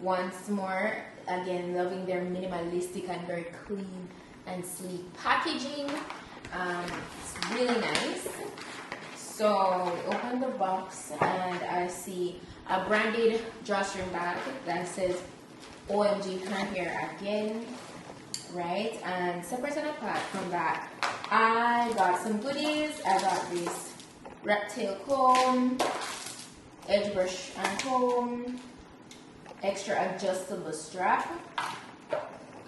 once more. Again, loving their minimalistic and very clean and sleek packaging. It's really nice. So we open the box and I see a branded drawstring bag that says OMGHerhair again, right? And separate and apart from that, I got some goodies. I got this rat tail comb, edge brush and comb, extra adjustable strap,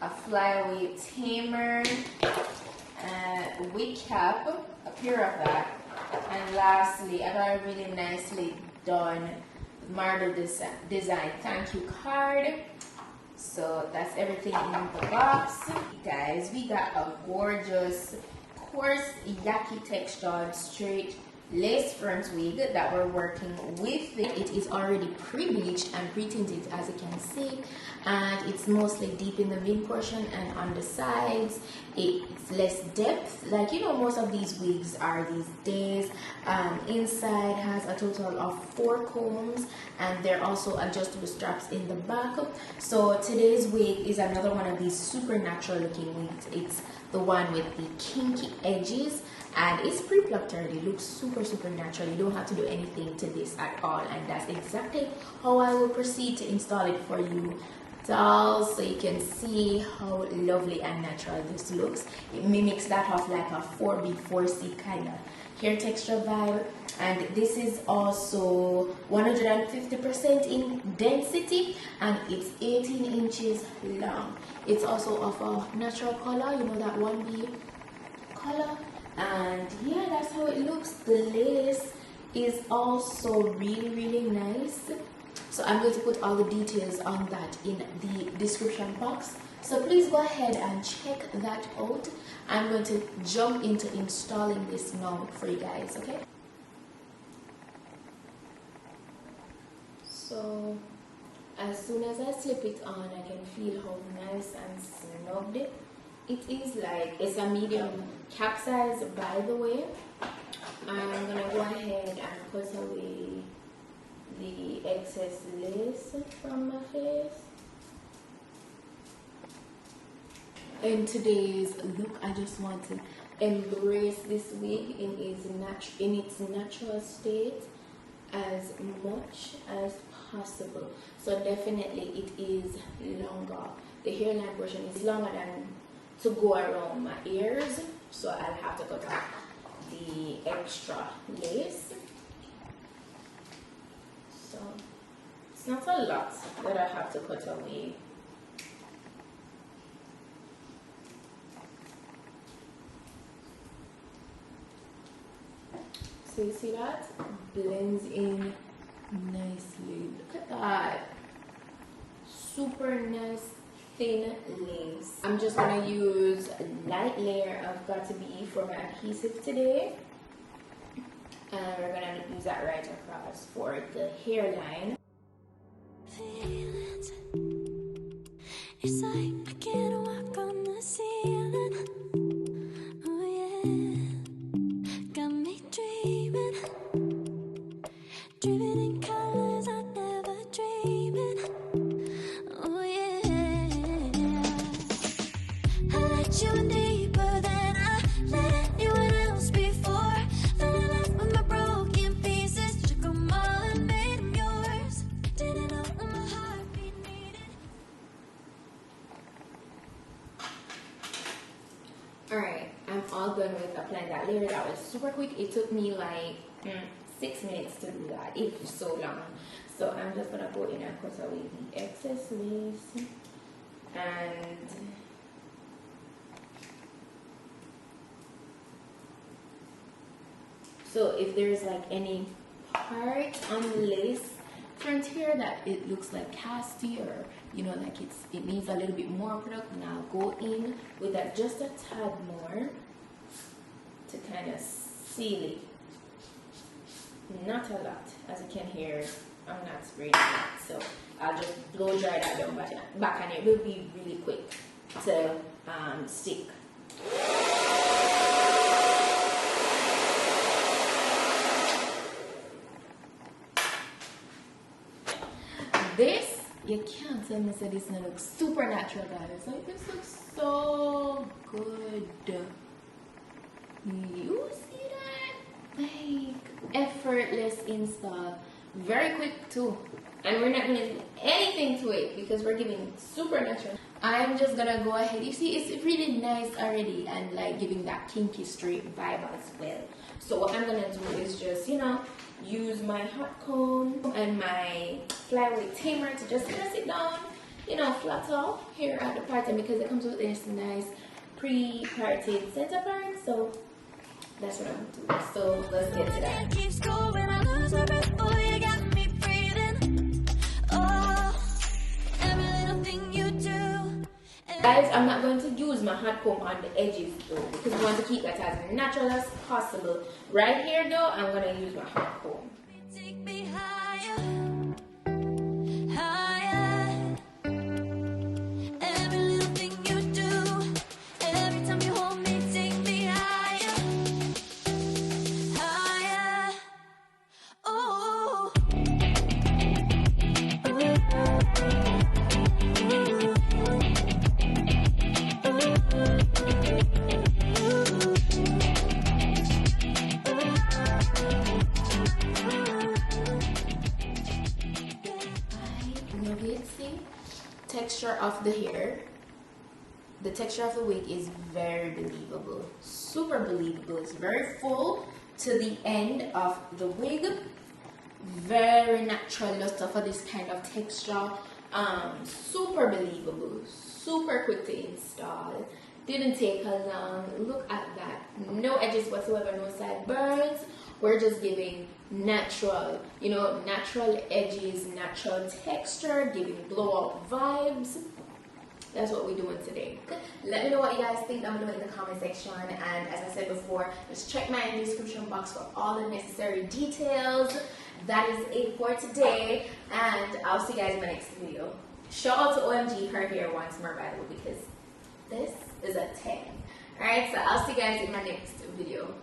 a flyaway tamer, a wig cap, a pair of that, and lastly I got a really nicely done marble design thank you card. So that's everything in the box. Guys, we got a gorgeous coarse yaki textured straight lace front wig that we're working with. It is already pre-bleached and pre-tinted, as you can see, and it's mostly deep in the mid portion and on the sides. It's less depth, like you know most of these wigs are these days. Inside has a total of 4 combs, and there are also adjustable straps in the back. So today's wig is another one of these super natural looking wigs. It's the one with the kinky edges, and it's pre-plucked already. It looks super natural. You don't have to do anything to this at all, and that's exactly how I will proceed to install it for you dolls, so you can see how lovely and natural this looks. It mimics that of like a 4B 4C kind of hair texture vibe, and this is also 150% in density, and it's 18 inches long. It's also of a natural color, you know, that 1B color. And yeah, that's how it looks. The lace is also really nice. So I'm going to put all the details on that in the description box. So please go ahead and check that out. I'm going to jump into installing this now for you guys, okay? So as soon as I slip it on, I can feel how nice and snugged it is. Like, it's a medium cap size, by the way. I'm gonna go ahead and cut away the excess lace from my face. In today's look, I just want to embrace this wig in its natural state as much as possible. So definitely it is longer. The hairline portion is longer than to go around my ears, so I'll have to cut off the extra lace. So it's not a lot that I have to cut away. So you see that? Blends in nicely. Look at that. Super nice thin lace. I'm just gonna use a light layer of 𝐂𝐸 for my adhesive today, and we're gonna use that right across for the hairline. It's like I can't walk on the ceiling. Oh yeah, got me dreaming in colors I never dreamed. Oh yeah, I let you in deeper than I let anyone else before. Fell in love with my broken pieces, took them all and made them yours. Didn't know what my heartbeat needed. Alright, I'm all done with applying that layer. That was super quick. It took me like 6 minutes to do that. It was so long. So I'm just gonna go in and cut away the excess lace. And so if there's like any part on the lace front here that it looks like casty, or you know, like it needs a little bit more product, and I'll go in with that just a tad more to kind of seal it. Not a lot, as you can hear. I'm not spraying it, so I'll just blow dry that down back, and it will be really quick to stick. This You can't tell me that this doesn't look super natural, guys. Like, this looks so good. You see that? Like, effortless install. Very quick too. And we're not going to do anything to it because we're giving super natural. I'm just going to go ahead. You see, it's really nice already and like giving that kinky straight vibe as well. So what I'm going to do is just, you know, use my hot comb and my flyweight tamer to just press it down, you know, flat off here at the part, and because it comes with this nice pre-parted center part, so that's what I'm doing. So let's get to that. Keeps going, I lose my breath. Oh, you got me breathing. Oh, every little thing you do. Guys, I'm not going to use my hot comb on the edges though, because we want to keep that as natural as possible. Right here though, I'm going to use my hot comb. Take me higher, higher. Every little thing you do, every time you hold me, take me higher, higher. Oh. Texture of the hair, the texture of the wig is very believable, super believable. It's very full to the end of the wig, very natural luster for this kind of texture. Super believable, super quick to install, didn't take a long. Look at that, no edges whatsoever, no sideburns. We're just giving natural, you know, natural edges, natural texture, giving blowout vibes. That's what we're doing today. Let me know what you guys think down below in the comment section, and as I said before, just check my description box for all the necessary details. That is it for today, and I'll see you guys in my next video. Shout out to OMGHerhair once more, by the way, because this is a 10. Alright, so I'll see you guys in my next video.